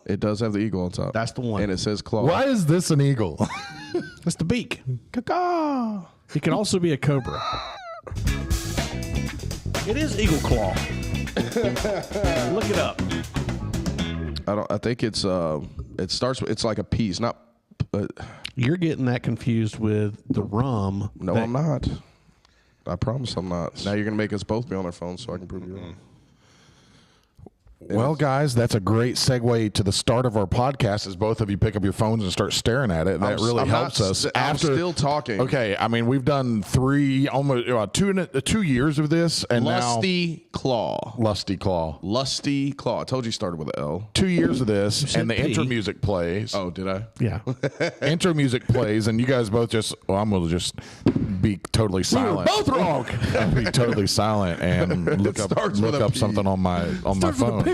It does have the eagle on top. That's the one. And it says claw. Why is this an eagle? That's the beak. Caw. It can also be a cobra. It is eagle claw. Look it up. I think it's it starts with, it's like a P. It's not. You're getting that confused with the rum. No, I'm not. I promise I'm not. Now you're gonna make us both be on our phones so I can prove you wrong. Well, guys, that's a great segue to the start of our podcast as both of you pick up your phones and start staring at it. That really helps us. I'm still talking. Okay, I mean, we've done almost 2 years of this, and Lusty Claw. Lusty Claw. Lusty Claw. I told you started with an L. 2 years of this, and the P. intro music plays. Oh, did I? Yeah. Intro music plays, and you guys both I'm going to just be totally silent. Both wrong. I'll be totally silent and look up something on my phone.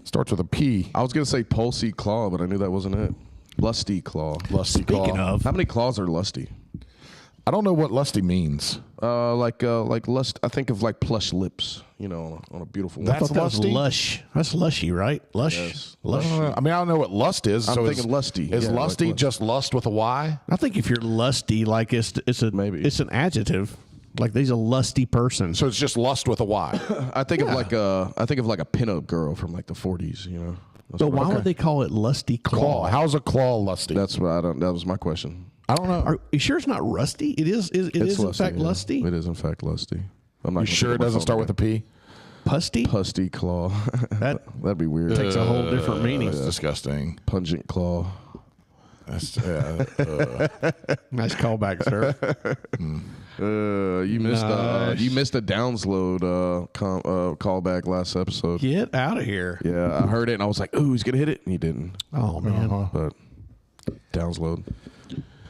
Starts with a P. I was gonna say Pulsey Claw, but I knew that wasn't it. Lusty Claw. Lusty Speaking Claw. of, How many claws are lusty? I don't know what lusty means. Like lust. I think of like plush lips. You know, on a beautiful. That's I thought that was lusty? lush. That's lushy, right? Lush. Yes. Lush. I mean, I don't know what lust is. I'm so thinking lusty. Is Yeah, lusty like just lust with a Y? I think if you're lusty, like it's Maybe. it's an adjective. Like he's a lusty person. So it's just lust with a Y. I think of like a pinup girl from like the 40s. You know. That's But what why would they call it lusty claw? Claw. How's a claw lusty? That's what I don't. That was my question. I don't know. Are you sure it's not rusty? It is. It is in fact yeah. lusty. It is in fact lusty. I'm not You gonna sure pick it up my doesn't phone start with a P? Pusty Pusty Claw. That'd be weird. takes a whole different meaning. That's disgusting. Pungent Claw. That's, Nice callback, sir. You missed Nice. you missed a download callback last episode. Get out of here. Yeah, I heard it and I was like, "Ooh, he's gonna hit it," and he didn't. Oh man. But download.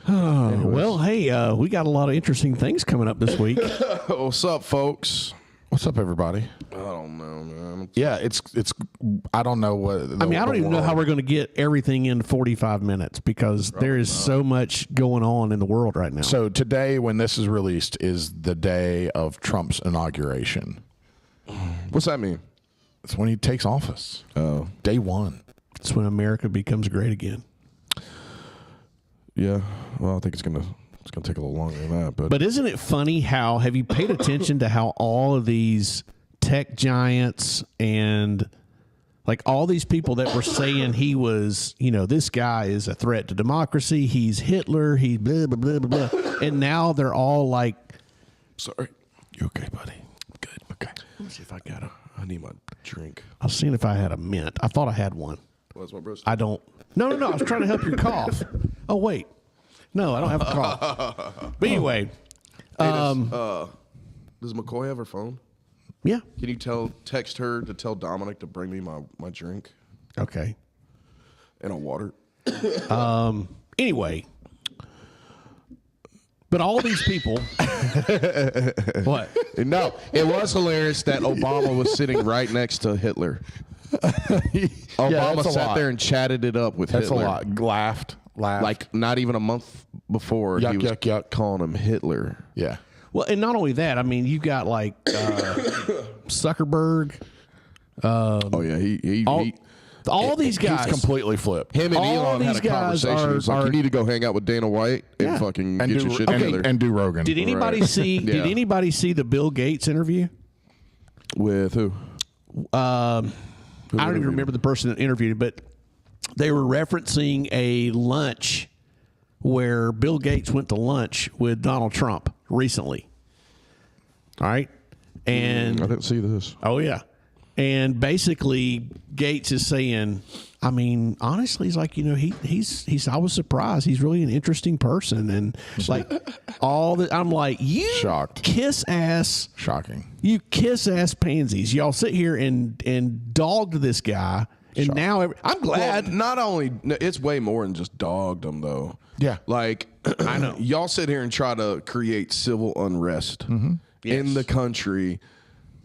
Well, hey, we got a lot of interesting things coming up this week. What's up, folks? What's up, everybody? I don't know, man. Yeah, it's. I don't know what. I mean, I don't even know how we're going to get everything in 45 minutes because there is so much going on in the world right now. So today, when this is released, is the day of Trump's inauguration. What's that mean? It's when he takes office. Oh, Day one. It's when America becomes great again. yeah. Well, I think it's gonna take a little longer than that, But isn't it funny how, have you paid attention to how all of these tech giants and like all these people that were saying he was, you know, this guy is a threat to democracy, he's Hitler, he's blah, blah, blah, blah, blah. And now they're all like, Sorry. You okay, buddy? Good. Okay. let me see if I got a, I need my drink. I was seeing if I had a mint. I thought I had one. What's my bros? I don't. No. I was trying to help your cough. Oh, wait. No, I don't have a cough. But anyway. Does McCoy have her phone? Yeah. Can you text her to tell Dominic to bring me my drink Okay. and a water? Anyway. But all these people. What? No, it was hilarious that Obama was sitting right next to Hitler. Obama that's a sat lot. there and chatted it up with That's Hitler. a lot. Laughed. Like not even a month before he was Yuck. calling him Hitler. Yeah. Well, and not only that, I mean, you've got like Zuckerberg. Oh yeah, he All these guys. He's completely flipped. him and all Elon had these a guys conversation. He was like, are- you need to go hang out with Dana White and Yeah. fucking And get do, your shit okay, together. and do Rogan. Did anybody Right. see? Yeah. Did anybody see the Bill Gates interview? With who? I don't even remember the person that interviewed, but they were referencing a lunch where Bill Gates went to lunch with Donald Trump recently. All right, and I didn't see this. oh yeah, and basically Gates is saying, I mean, honestly, he's like, you know, he's. I was surprised. He's really an interesting person, and like all the. I'm like, you Shocked. kiss ass. Shocking. You kiss ass pansies. Y'all sit here and dogged this guy, and now I'm glad. Well, not only it's way more than just dogged him though. Yeah. Like I know y'all sit here and try to create civil unrest in the country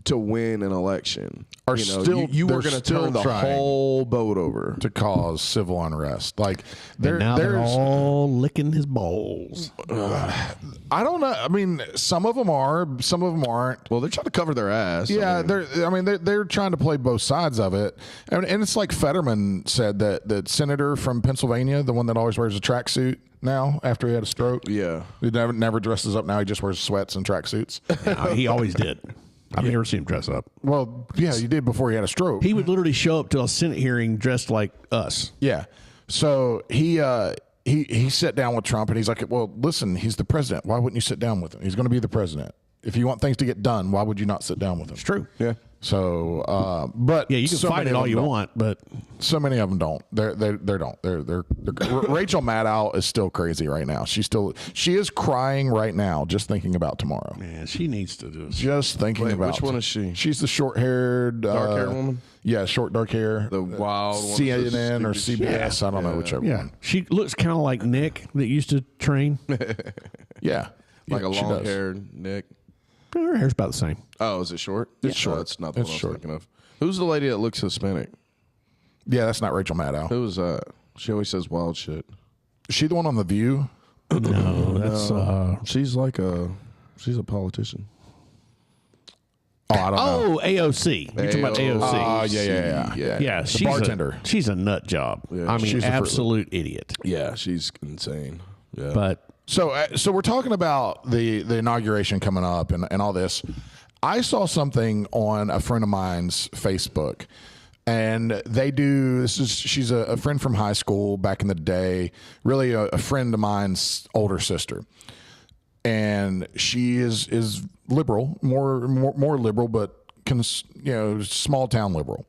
to win an election Are you were going to turn the whole boat over to cause civil unrest. Like they're all licking his balls. I don't know. I mean, some of them are, some of them aren't. Well, they're trying to cover their ass. Yeah, they're trying to play both sides of it, and it's like Fetterman said that senator from Pennsylvania, the one that always wears a tracksuit now after he had a stroke. Yeah, he never dresses up now. He just wears sweats and tracksuits. No, he always did. I've never seen him dress up. Well, yeah, he did before he had a stroke. He would literally show up to a Senate hearing dressed like us. Yeah. So he sat down with Trump and he's like, well, listen, he's the president. Why wouldn't you sit down with him? He's going to be the president. If you want things to get done, why would you not sit down with him? It's true. Yeah. So, but yeah, you can fight it all you want, but so many of them don't. They don't. They're Rachel Maddow is still crazy right now. She is crying right now just thinking about tomorrow. Man, she needs to do. Just thinking about. Which one is she? She's the short-haired, dark-haired woman. Yeah, short, dark hair. The wild one. CNN or CBS. I don't know whichever one. She looks kind of like Nick that used to train. Yeah, like a long-haired Nick. Her hair's about the same. Oh, is it short? It's short. That's not the one I was thinking of. Who's the lady that looks Hispanic? Yeah, that's not Rachel Maddow. Who's that? She always says wild shit. Is she the one on The View? No, that's she's a politician. Oh, I don't know. AOC. You're talking about AOC. Yeah. She's bartender. She's a nut job. Yeah, I mean, she's absolute idiot. Yeah, she's insane. Yeah. But So we're talking about the inauguration coming up and all this. I saw something on a friend of mine's Facebook, and they do. She's a friend from high school back in the day. Really, a friend of mine's older sister, and she is liberal, more liberal, but small town liberal.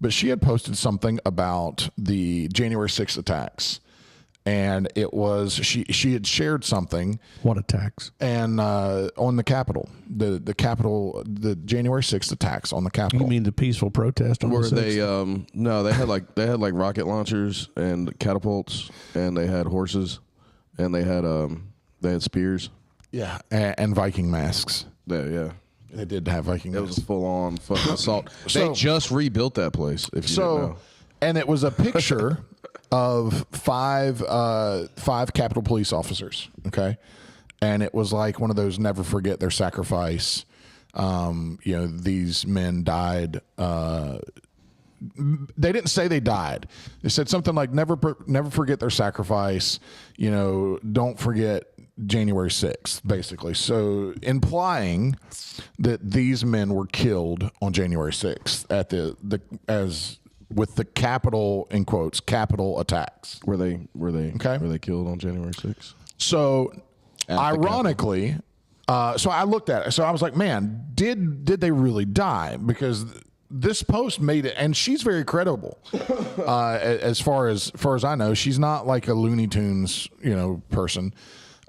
But she had posted something about the January 6th attacks. And it was she had shared something. What attacks? And on the Capitol, the Capitol, the January 6th attacks on the Capitol. You mean the peaceful protest on Were the 6th? they? No, they had like rocket launchers and catapults, and they had horses, and they had spears. Yeah, and Viking masks. Yeah. They did have Viking It masks. was a full on fucking assault. So- They just rebuilt that place. If you didn't know. And it was a picture of five Capitol police officers. Okay, and it was like one of those never forget their sacrifice. These men died. They didn't say they died. They said something like never forget their sacrifice. Don't forget January 6th, basically. So implying that these men were killed on January 6th at with the Capitol, in quotes, Capitol attacks. Were they killed on January 6th? So ironically, so I looked at it. So I was like, man, did they really die? Because this post made it, and she's very credible. As far as I know, she's not like a Looney Tunes, person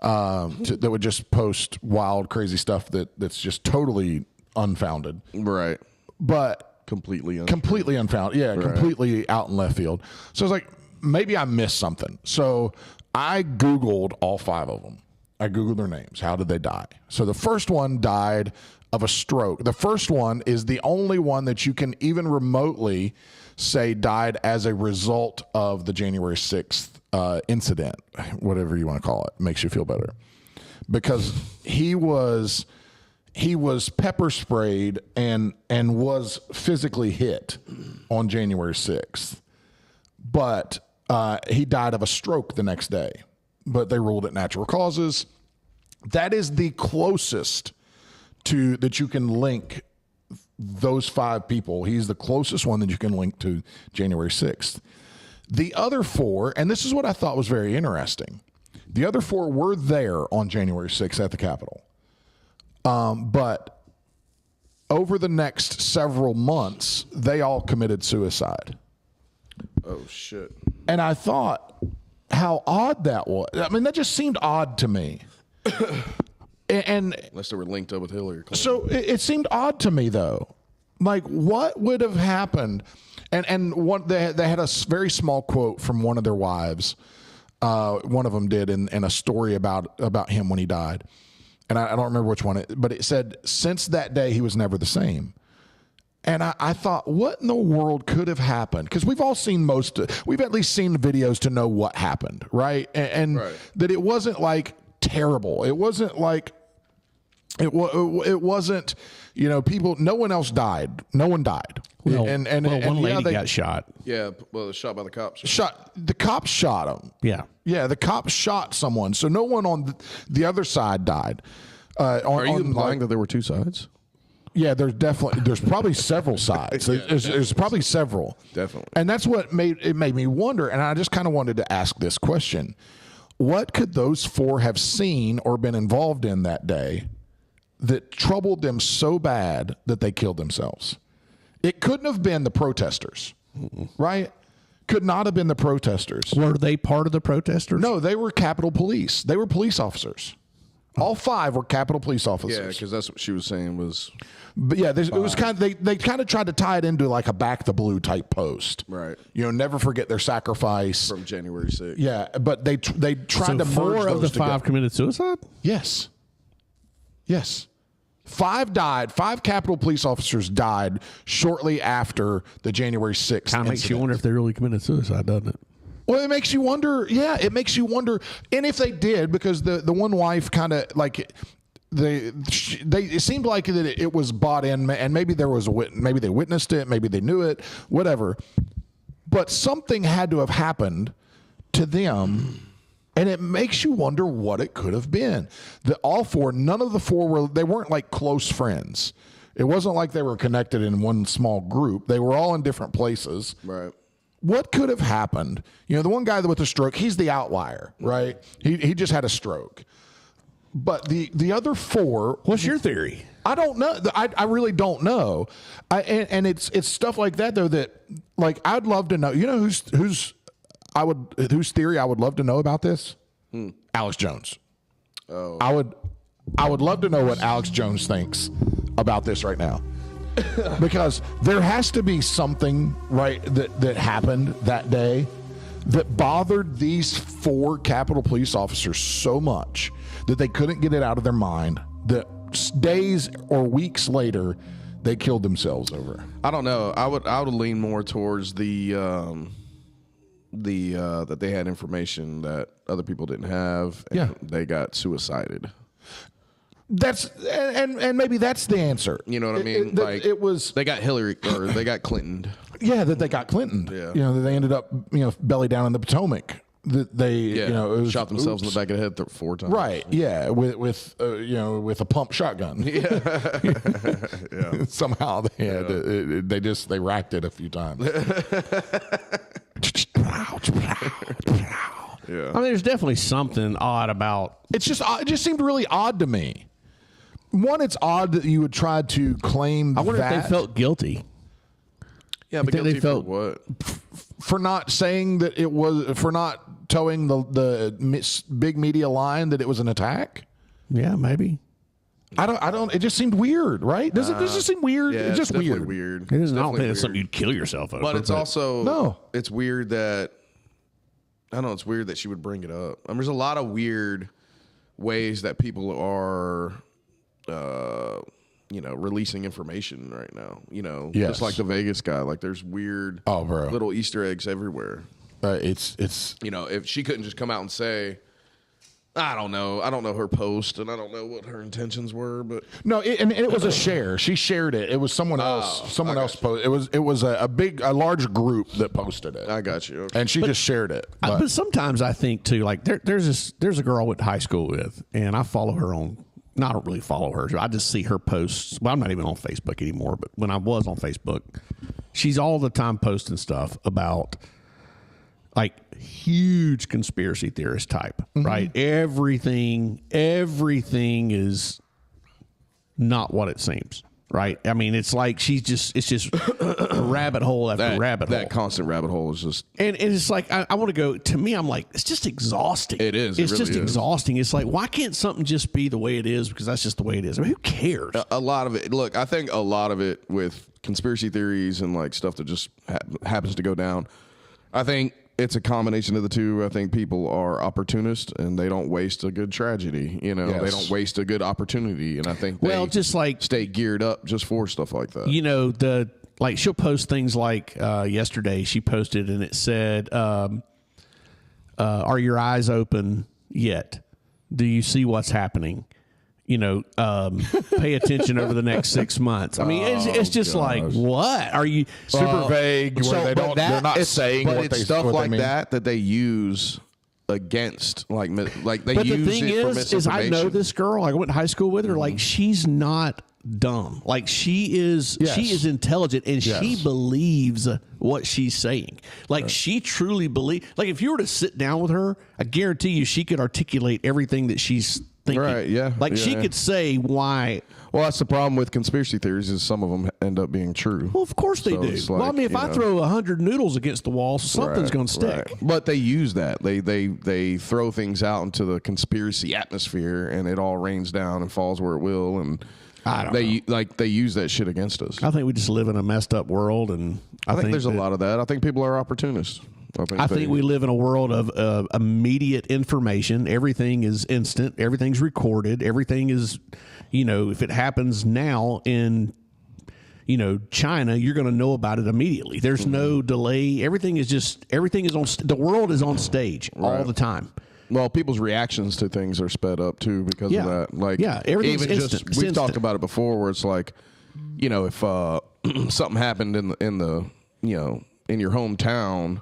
that would just post wild, crazy stuff that's just totally unfounded. Right. But Completely unfounded. Yeah, right. Completely out in left field. So I was like, maybe I missed something. So I Googled all five of them. I Googled their names. How did they die? So the first one died of a stroke. The first one is the only one that you can even remotely say died as a result of the January 6th incident, whatever you want to call it. Makes you feel better. Because he was pepper sprayed and was physically hit on January 6th. But he died of a stroke the next day. But they ruled it natural causes. That is the closest that you can link those five people. He's the closest one that you can link to January 6th. The other four, and this is what I thought was very interesting. The other four were there on January 6th at the Capitol. But over the next several months, they all committed suicide. Oh, shit. And I thought how odd that was. I mean, that just seemed odd to me. And unless they were linked up with Hillary Clinton. So it seemed odd to me, though. Like, what would have happened? And they had a very small quote from one of their wives. One of them did in a story about him when he died. And I don't remember which one, but it said, since that day, he was never the same. And I thought, what in the world could have happened? Because we've all seen we've at least seen videos to know what happened, right? And right. that it wasn't like terrible. It wasn't like, it wasn't, people, no one else died. No one died. Well, one lady got shot. Yeah, well, shot by the cops. The cops shot him. Yeah. Yeah, the cops shot someone. So no one on the other side died. Are you implying that there were two sides? Yeah, there's probably several sides. There's probably several. Definitely. And that's what made me wonder. And I just kind of wanted to ask this question. What could those four have seen or been involved in that day that troubled them so bad that they killed themselves? It couldn't have been the protesters, right? Could not have been the protesters. Were they part of the protesters? No, they were Capitol Police. They were police officers. All five were Capitol Police officers. Yeah, because that's what she was saying was. But yeah, it was kind of they kind of tried to tie it into like a Back the Blue type post. Right. Never forget their sacrifice From January 6th. Yeah, but they tried So to merge four of the those five together. committed suicide? Yes. 5 died. 5 Capitol Police officers died shortly after the January 6th. Kind of makes you wonder if they really committed suicide, doesn't it? Well, it makes you wonder. Yeah, it makes you wonder. And if they did, because the one wife kind of like it seemed like that it was bought in, and maybe there was maybe they witnessed it, maybe they knew it, whatever. But something had to have happened to them, and it makes you wonder what it could have been. None of the four they weren't like close friends. It wasn't like they were connected in one small group. They were all in different places. Right. What could have happened? The one guy with the stroke, he's the outlier, right? He just had a stroke. But the other four... What's your theory? I don't know. I really don't know. And it's stuff like that, though, that, like, I'd love to know. You know whose theory I would love to know about this? Alex Jones. Oh. I would love to know what Alex Jones thinks about this right now. Because there has to be something, right, that happened that day that bothered these 4 Capitol Police officers so much that they couldn't get it out of their mind, that days or weeks later they killed themselves over. I don't know. I would lean more towards that they had information that other people didn't have, and they got suicided. That's and maybe that's the answer. You know what I mean? It was they got Hillary or they got Clinton. Yeah, that they got Clinton. Yeah. That they ended up belly down in the Potomac. That they it was, shot themselves in the back of the head 4 times. Right. Yeah. With a pump shotgun. Yeah. Yeah. Somehow they had they racked it a few times. Yeah. I mean, there's definitely something odd about. It just seemed really odd to me. One, it's odd that you would try to claim. I wonder if they felt guilty. Yeah, but guilty for what? For not saying that it was, for not towing the big media line that it was an attack. Yeah, maybe. I don't. It just seemed weird, right? Does it just seem weird? Yeah, it's just weird. Weird. It isn't. I don't think it's something you'd kill yourself over. But it's also No. It's weird that I don't know. It's weird that she would bring it up. I mean, there's a lot of weird ways that people are, releasing information right now. Yes. Just like the Vegas guy. Like, there's weird, little Easter eggs everywhere. It's if she couldn't just come out and say, I don't know her post, and I don't know what her intentions were, but no, it was a share. She shared it. It was someone else. Someone else posted. It was a large group that posted it. I got you. Okay. And she just shared it. But sometimes I think too, like there's a girl I went to high school with, and I follow her on. No, I don't really follow her. I just see her posts. Well, I'm not even on Facebook anymore, but when I was on Facebook, she's all the time posting stuff about like huge conspiracy theorist type, right? Everything is not what it seems, right? I mean, it's like it's just rabbit hole after rabbit hole. That constant rabbit hole is just... And it's like, I want to go, to me, I'm like, it's just exhausting. It is. It's it really just is. exhausting. It's like, why can't something just be the way it is? Because that's just the way it is. I mean, who cares? A lot of it, look, I think a lot of it with conspiracy theories and like stuff that just happens to go down, I think it's a combination of the two. I think people are opportunists and they don't waste a good tragedy. You know, they don't waste a good opportunity. And I think they just like stay geared up just for stuff like that. You know, like she'll post things like yesterday she posted and it said, are your eyes open yet? Do you see what's happening? You know, pay attention over the next 6 months. I mean, it's just like, what are you super vague? Where they're not saying but what it's they stuff what like they mean. that they use against like they but use the thing it for is misinformation. I know this girl. I went to high school with her. Like she's not dumb. Like she is intelligent and she believes what she's saying. Like she truly believes. Like if you were to sit down with her, I guarantee you she could articulate everything that she's thinking. Right, yeah. Like she could say why. Well, that's the problem with conspiracy theories is some of them end up being true. Well, of course they do. Like, well, I mean, if I throw 100 noodles against the wall, something's going to stick. Right. But they use that. They throw things out into the conspiracy atmosphere, and it all rains down and falls where it will. And I don't know. They use that shit against us. I think we just live in a messed up world, and I think there's a lot of that. I think people are opportunists. I think we live in a world of immediate information. Everything is instant. Everything's recorded. Everything is, you know, if it happens now in, you know, China, you're going to know about it immediately. There's no delay. Everything is on. The world is on stage all the time. Well, people's reactions to things are sped up too because of that. Like, everything's even instant. just we've talked about it before, where it's like, you know, if something happened in the you know in your hometown,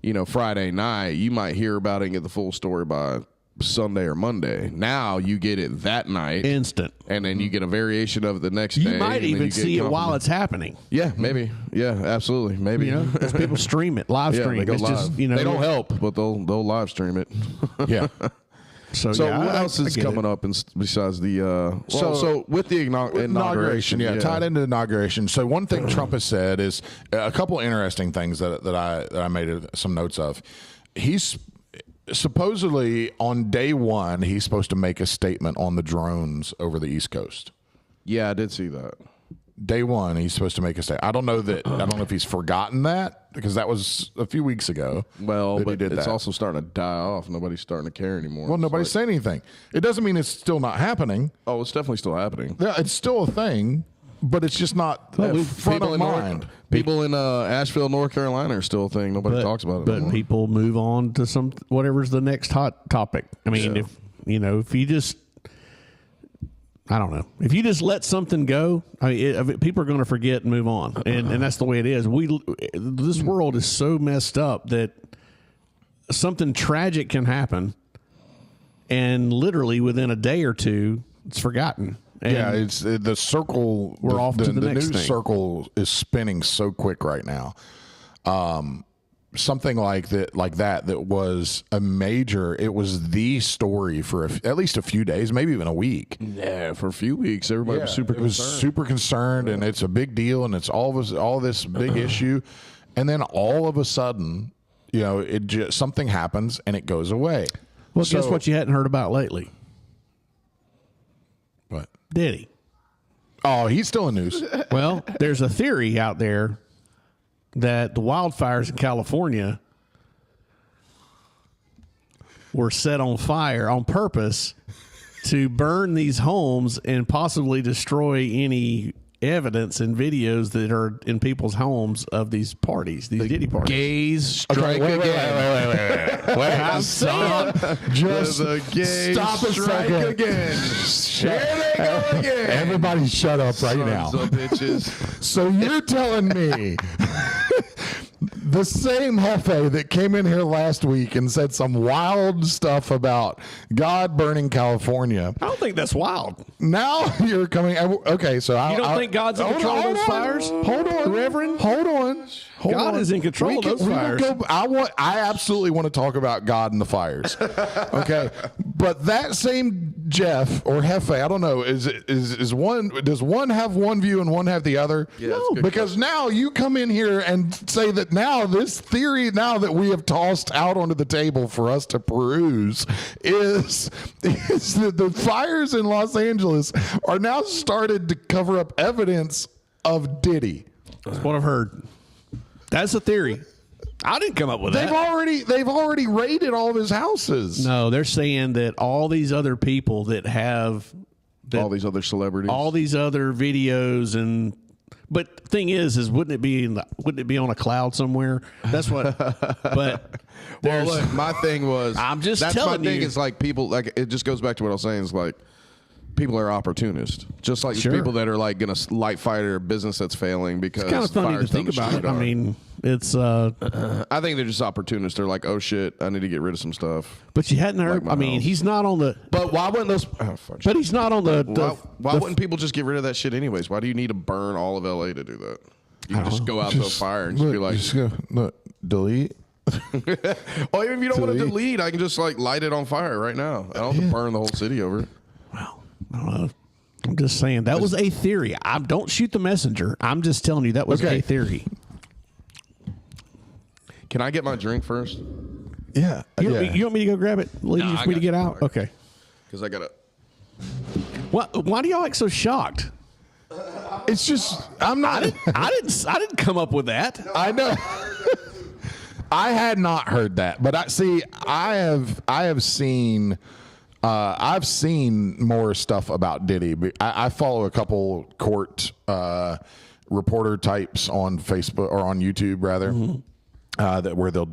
you know, Friday night, you might hear about it and get the full story by Sunday or Monday. Now you get it that night, instant, and then you get a variation of it the next day. You might even see it while it's happening. Yeah, maybe. Yeah, absolutely. Maybe. You know, because people stream it, live stream. They go live. Just, you know, they don't help, but they'll live stream it. Yeah. So what else is coming up besides the so with the inauguration? Yeah, tied into inauguration. So one thing Trump has said is a couple interesting things that I made some notes of. He's supposedly on day one he's supposed to make a statement on the drones over the East Coast. Yeah, I did see that. Day one, he's supposed to make a statement. I don't know if he's forgotten that because that was a few weeks ago. Well, but it's also starting to die off. Nobody's starting to care anymore. Well, nobody's saying anything. It doesn't mean it's still not happening. Oh, it's definitely still happening. Yeah, it's still a thing, but it's just not front of mind. People in Asheville, North Carolina are still a thing. Nobody talks about it But anymore. people move on to whatever's the next hot topic. I mean, if you just, I don't know. If you just let something go, I mean, people are going to forget and move on, and that's the way it is. This world is so messed up that something tragic can happen, and literally within a day or two, it's forgotten. And it's the circle. We're off to the next news thing. circle is spinning so quick right now. Something like that was a major. It was the story for at least a few days, maybe even a week. Yeah, for a few weeks, everybody was super concerned. Super concerned, and it's a big deal, and it's all this big issue, and then all of a sudden, you know, something happens and it goes away. Well, guess what you hadn't heard about lately? What? Diddy. Oh, he's still in news. Well, there's a theory out there that the wildfires in California were set on fire on purpose to burn these homes and possibly destroy any evidence and videos that are in people's homes of these parties, these Diddy parties. Gays strike wait, again. Wait, I'm saying, just the gays stop a strike second. again. Here they go again. Everybody shut up right now. Sons of bitches. So you're telling me the same Jefe that came in here last week and said some wild stuff about God burning California. I don't think that's wild. Now you're coming. Okay, so You don't think God's in control of those fires? Hold on, Reverend. Hold on. God is in control of those fires. I absolutely want to talk about God and the fires. Okay, but that same Jeff or Jefe, I don't know, is one? Does one have one view and one have the other? Yeah, no, because now you come in here and say that now this theory now that we have tossed out onto the table for us to peruse is that the fires in Los Angeles are now started to cover up evidence of Diddy. That's what I've heard. That's a theory. I didn't come up with They've that. already raided all of his houses. No, they're saying that all these other people that have all these other celebrities, all these other videos, and but thing is wouldn't it be on a cloud somewhere? That's what. But well, look, my thing was, I'm just that's telling my thing. you. Is like people like it just goes back to what I was saying. Is like people are opportunists, just like Sure. people that are like going to light fire a business that's failing because It's kind of funny to think about it. I mean, it's. I think they're just opportunists. They're like, oh shit, I need to get rid of some stuff. But you hadn't heard. Like I mean, house. he's not on the. But why wouldn't those? Oh, fuck. But he's not on the. Why wouldn't people just get rid of that shit anyways? Why do you need to burn all of LA to do that? You can just go out to a fire and just be like, just go, look, delete. oh, even if you don't want to delete, I can just like light it on fire right now. I don't have to burn the whole city over. Well, I don't know. I'm just saying that was a theory. Don't shoot the messenger. I'm just telling you that was a theory. Can I get my drink first? Yeah. You want me to go grab it? Leave No, for me to get out? I Okay. Because I gotta. Why do y'all act so shocked? It's just I'm not. I didn't come up with that. I know. I had not heard that, but I have seen. I've seen more stuff about Diddy. I follow a couple court reporter types on Facebook or on YouTube rather. That where they'll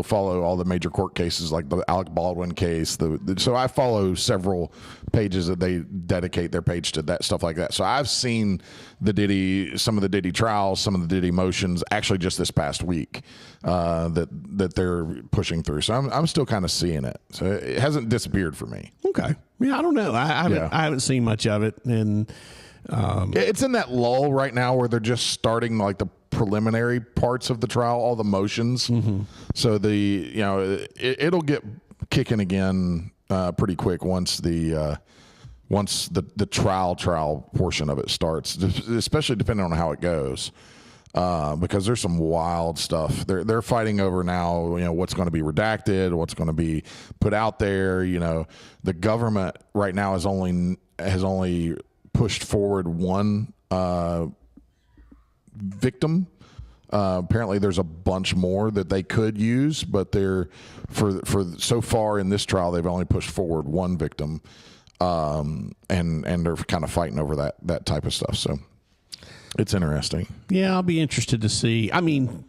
follow all the major court cases like the Alec Baldwin case. So I follow several pages that they dedicate their page to that stuff like that. So I've seen some of the Diddy trials, some of the Diddy motions actually just this past week that they're pushing through. So I'm still kind of seeing it. So it hasn't disappeared for me. Okay. Yeah, I don't know. I haven't seen much of it, and it's in that lull right now where they're just starting like the preliminary parts of the trial, all the motions. So it'll get kicking again pretty quick once the trial portion of it starts, especially depending on how it goes. Because there's some wild stuff. They're fighting over now, what's going to be redacted, what's going to be put out there. The government right now has only pushed forward one victim. Apparently there's a bunch more that they could use, but they're for so far in this trial they've only pushed forward one victim, and they're kind of fighting over that type of stuff. So it's interesting. Yeah, I'll be interested to see. I mean,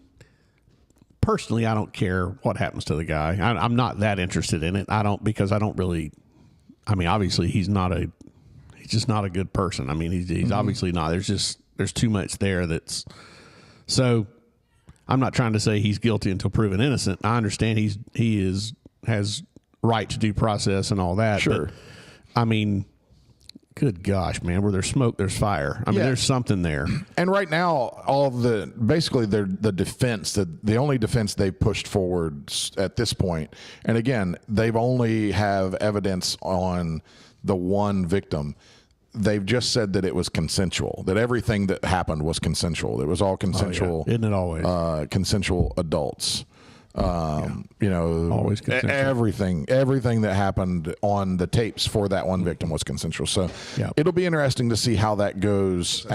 personally, I don't care what happens to the guy. I'm not that interested in it. Because I don't really. I mean, obviously he's just not a good person. I mean, he's obviously not. There's too much there that's. So I'm not trying to say he's guilty until proven innocent. I understand he has right to due process and all that. Sure. But, I mean, good gosh, man, where there's smoke, there's fire. I mean, there's something there. And right now, basically the defense, the only defense they pushed forward at this point, and again, they've only have evidence on the one victim. They've just said that it was consensual, that everything that happened was consensual. It was all consensual. Oh, yeah. Isn't it always? Consensual adults. Always consensual. Everything that happened on the tapes for that one victim was consensual. So it'll be interesting to see how that goes.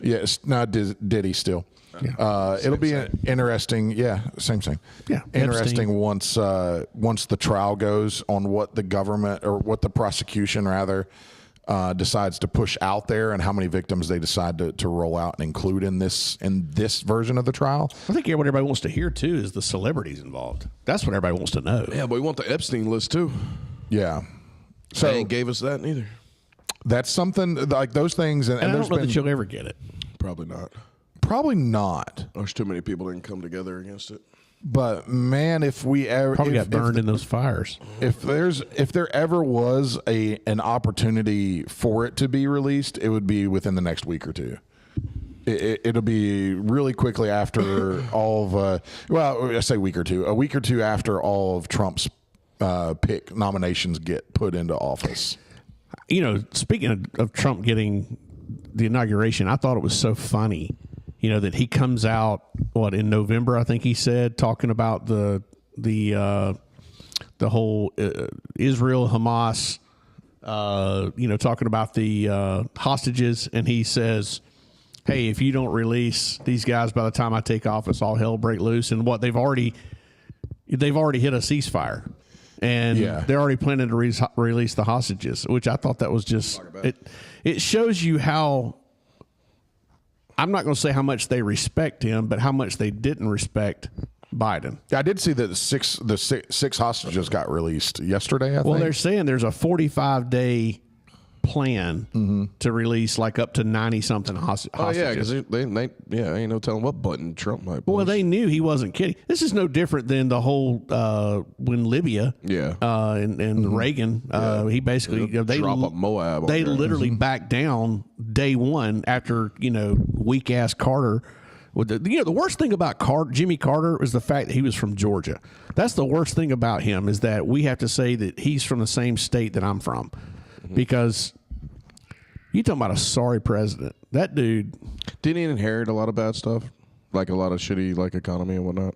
Yes, no, Diddy still. Yeah. It'll be interesting. Yeah, same. Yeah, interesting once the trial goes on what the government or what the prosecution rather decides to push out there and how many victims they decide to roll out and include in this version of the trial. I think what everybody wants to hear too is the celebrities involved. That's what everybody wants to know. Yeah, but we want the Epstein list too. Yeah. So they ain't gave us that neither. That's something like those things. And I don't know that you'll ever get it. Probably not. Probably not. There's too many people that can come together against it. But man, if we ever probably got burned in those fires. If there ever was an opportunity for it to be released, it would be within the next week or two. It'll be really quickly after all of I say a week or two after all of Trump's pick nominations get put into office. Speaking of Trump getting the inauguration, I thought it was so funny. That he comes out in November, I think he said, talking about the whole Israel Hamas, talking about the hostages, and he says hey, if you don't release these guys by the time I take office, all hell break loose. And what they've already hit a ceasefire. And they're already planning to release the hostages, which I thought that was just it shows you how, I'm not going to say how much they respect him, but how much they didn't respect Biden. I did see that the six hostages got released yesterday. I think. They're saying there's a 45-day plan to release like up to 90-something hostages. Oh yeah, because they ain't no telling what button Trump might push. Well, they knew he wasn't kidding. This is no different than the whole when Libya, and Reagan, he basically they drop up Moab. They literally backed down day one after weak ass Carter. The worst thing about Jimmy Carter is the fact that he was from Georgia. That's the worst thing about him, is that we have to say that he's from the same state that I'm from, because you talking about a sorry president. That dude didn't he inherit a lot of bad stuff, like a lot of shitty economy and whatnot.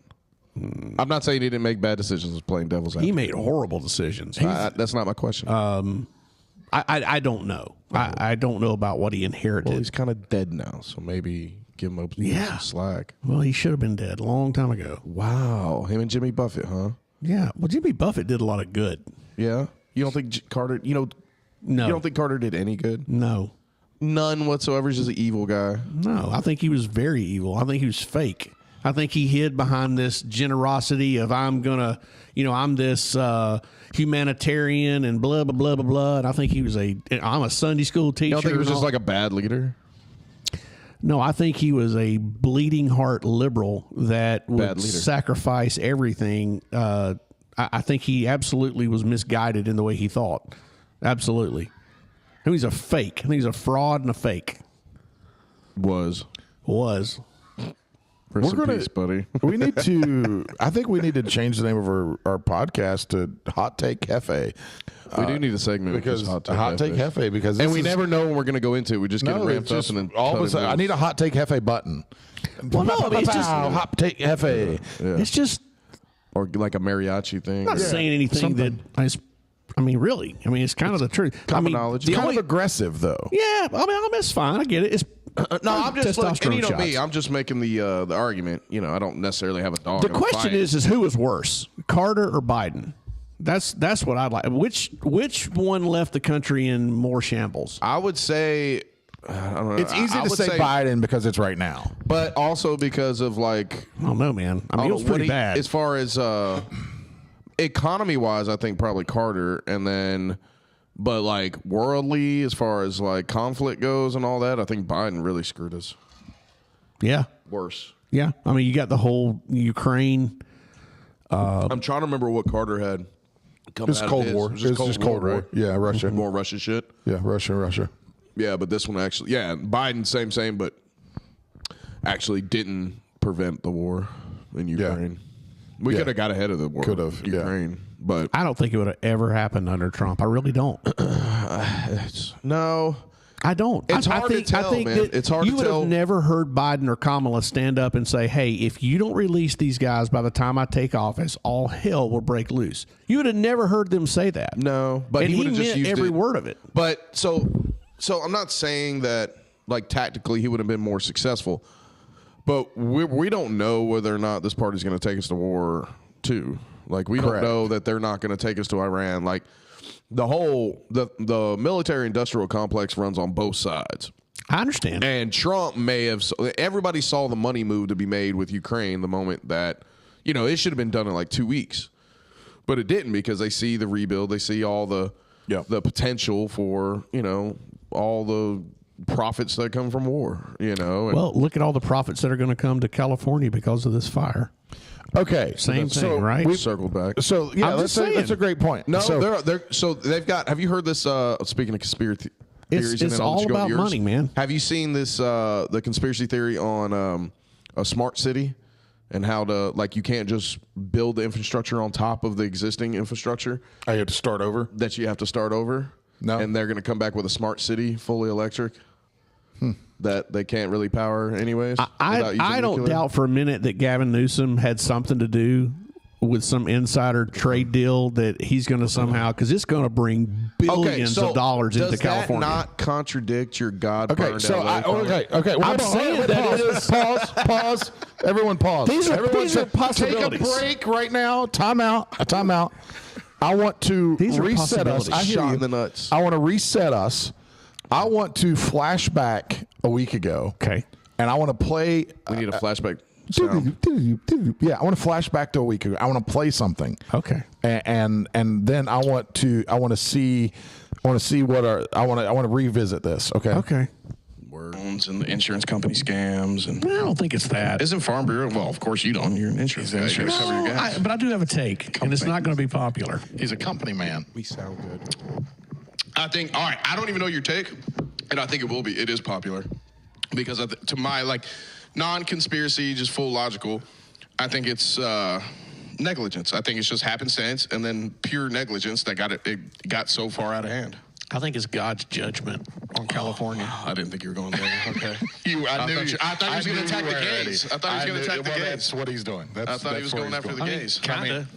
I'm not saying he didn't make bad decisions. As playing devil's advocate. He made horrible decisions. That's not my question. I don't know. I don't know about what he inherited. Well, he's kind of dead now, so maybe give him some slack. Well, he should have been dead a long time ago. Wow, him and Jimmy Buffett, huh? Yeah. Well, Jimmy Buffett did a lot of good. Yeah. You don't think Carter? No. You don't think Carter did any good? No. None whatsoever. He's just an evil guy. No, I think he was very evil. I think he was fake. I think he hid behind this generosity of I'm this humanitarian and blah blah blah blah blah. And I think he was I'm a Sunday school teacher. You don't think he was just like a bad leader? No, I think he was a bleeding heart liberal that would sacrifice everything. I think he absolutely was misguided in the way he thought. Absolutely. And he's a fake. I think he's a fraud and a fake. Was. We're gonna, peace, buddy. I think we need to change the name of our podcast to Hot Take Hefe. We do need a segment because Hot Take Hefe, because we never know when we're going to go into it. We just get ramped up and then all of a sudden I need a Hot Take Hefe button. Well, no, it's just Hot Take Hefe. Yeah. It's just or like a mariachi thing. I'm not saying anything really. It's kind of the truth. Common knowledge. It's kind of aggressive, though. Yeah, it's fine. I get it. It's no, I'm just and me. I'm just making the argument. I don't necessarily have a dog. The question is who was worse, Carter or Biden? That's what I'd like. Which one left the country in more shambles? I would say, I don't know. It's easy to say Biden because it's right now, but also because of I don't know, man. It was pretty bad as far as economy wise. I think probably Carter, and then. But worldly, as far as conflict goes and all that, I think Biden really screwed us. Yeah. Worse. Yeah. You got the whole Ukraine. I'm trying to remember what Carter had. It's Cold War. It's just Cold War. Right? Yeah, Russia. More Russia shit. Yeah, Russia. Yeah, but this one actually, Biden, same, but actually didn't prevent the war in Ukraine. Yeah. We could have got ahead of the war. Could have. Ukraine. Yeah. But I don't think it would have ever happened under Trump. I really don't. No, I don't. It's hard to tell, man. It's hard to tell. You would have never heard Biden or Kamala stand up and say, hey, if you don't release these guys by the time I take office, all hell will break loose. You would have never heard them say that. No, but and he would have just meant used every word of it. But so I'm not saying that tactically he would have been more successful, but we don't know whether or not this party's going to take us to war too. We don't know that they're not going to take us to Iran. The military industrial complex runs on both sides. I understand. And Trump everybody saw the money move to be made with Ukraine the moment that, it should have been done in 2 weeks. But it didn't, because they see the rebuild. They see all the potential for, all the profits that come from war, Well, look at all the profits that are going to come to California because of this fire. Okay, same thing, right? We've circled back. So that's a great point. No, so they've got. Have you heard this? Speaking of conspiracy theories, it's all about money, man. Have you seen this? The conspiracy theory on a smart city and how to you can't just build the infrastructure on top of the existing infrastructure. I have to start over. That you have to start over. No, and they're going to come back with a smart city, fully electric. That they can't really power anyways. I don't doubt for a minute that Gavin Newsom had something to do with some insider trade deal that he's going to somehow, because it's going to bring billions of dollars into California. Does that not contradict your God? Okay, so okay. I'm saying that it is. Pause. Everyone, pause. These are possibilities. Take a break right now. Time out. I want to reset us. I hear Shot you. in the nuts. I want to reset us. I want to flash back a week ago. Okay. And I want to play. We need a flashback sound. Yeah, I want to flash back to a week ago. I want to play something. Okay. And then I want to see what I want to revisit this. Okay. Okay. Words and the insurance company scams, and I don't think it's that. isn't Farm Bureau? Well, of course you don't. You're an insurance guy. You gotta cover your gas. But I do have a take, and it's not going to be popular. He's a company man. We sound good. I think. All right. I don't even know your take, and I think it will be. It is popular because to my non-conspiracy, just full logical. I think it's negligence. I think it's just happenstance and then pure negligence that it got so far out of hand. I think it's God's judgment on California. I didn't think you were going there. Okay. I thought he was going to attack the gays. I thought he was going to attack the gays. That's what he's doing. I thought he was going after the gays. Kinda.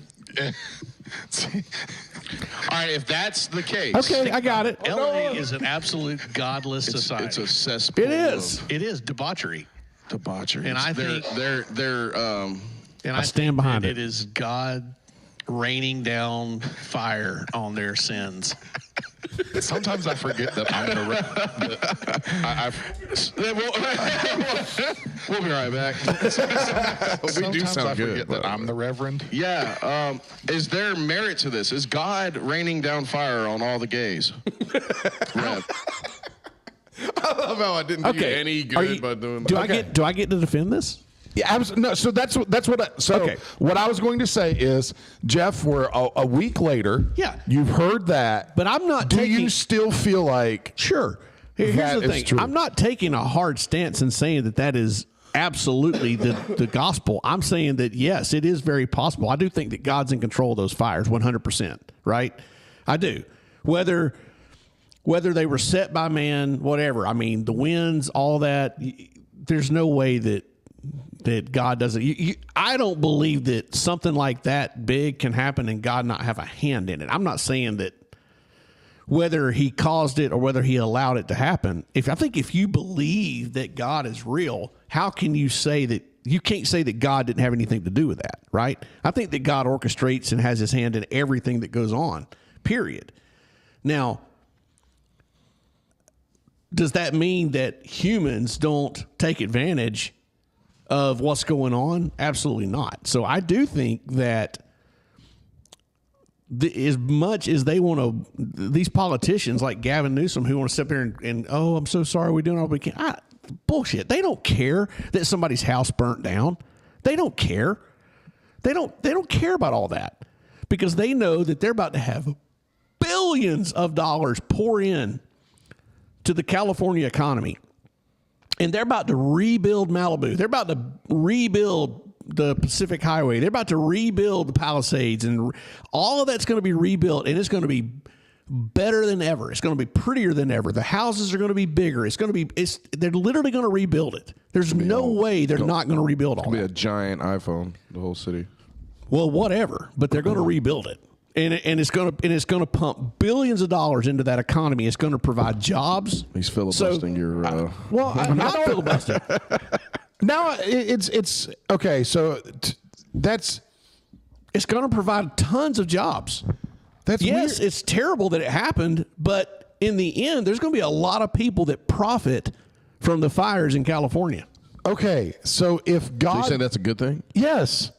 All right, if that's the case. Okay, I got it. LA is an absolute godless society. It's a cesspool. It is. It is debauchery. Debauchery. And I think I stand behind it is God raining down fire on their sins. sometimes I forget that I'm we'll be right back. We do sound I good. forget that I'm the Reverend. Yeah. Is there merit to this? Is God raining down fire on all the gays? Rev. I love how I didn't do you any good by doing that. Do I get to defend this? Yeah, no. So that's what. Okay. What I was going to say is, Jeff, we're a week later. Yeah. You've heard that, But I'm not Do taking. you still feel like? Sure. Here's That the is thing. true. I'm not taking a hard stance and saying that is absolutely the gospel. I'm saying that, yes, it is very possible. I do think that God's in control of those fires 100%, right? I do. Whether they were set by man, whatever. I mean, the winds, all that, there's no way that God doesn't. I don't believe that something like that big can happen and God not have a hand in it. I'm not saying that whether he caused it or whether he allowed it to happen. I think if you believe that God is real, how can you say that? You can't say that God didn't have anything to do with that, right? I think that God orchestrates and has his hand in everything that goes on, period. Now, does that mean that humans don't take advantage of what's going on? Absolutely not. So I do think that as much as they want to, these politicians like Gavin Newsom who want to sit there and oh, I'm so sorry, we're doing all we can. Bullshit. They don't care that somebody's house burnt down. They don't care. They don't care about all that because they know that they're about to have billions of dollars pour in to the California economy. And they're about to rebuild Malibu. They're about to rebuild the Pacific Highway. They're about to rebuild the Palisades. And all of that's going to be rebuilt. And it's going to be better than ever. It's going to be prettier than ever. The houses are going to be bigger. They're literally going to rebuild it. There's no way they're not going to rebuild all It'll be that. a giant iPhone, the whole city. Well, whatever. But they're going to rebuild it. And it's going to pump billions of dollars into that economy. It's going to provide jobs. He's filibustering your. I'm not filibustering. Now it's okay. So that's It's going to provide tons of jobs. That's yes, weird. it's terrible that it happened, but in the end, there's going to be a lot of people that profit from the fires in California. Okay, so if God, So you saying that's a good thing? yes,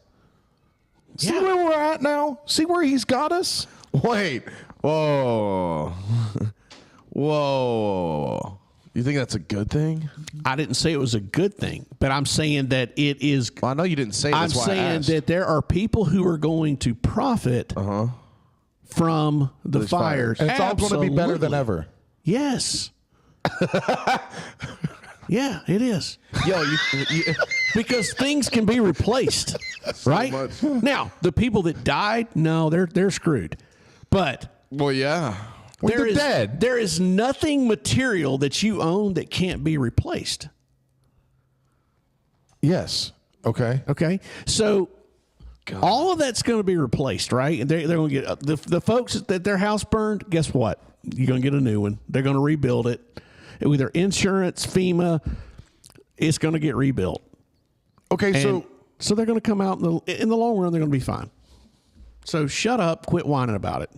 see Yeah. where we're at now. See where He's got us. Wait. Whoa. Whoa. You think that's a good thing? I didn't say it was a good thing, but I'm saying that it is. Well, I know you didn't say I'm that's why I saying asked. that there are people who are going to profit from the These fires. fires. And it's all going to be better than Absolutely. ever. Yes. Yeah, it is. Yo, Because things can be replaced, right? much. Now, the people that died, no, they're screwed. But well, yeah. They're dead. there is nothing material that you own that can't be replaced. Yes. Okay. Okay? So All of that's going to be replaced, right? And they're going to get the folks that their house burned. Guess what? You're going to get a new one. They're going to rebuild it. Either insurance, FEMA, it's going to get rebuilt. Okay, And so they're going to come out in the long run. They're going to be fine. So shut up, quit whining about it.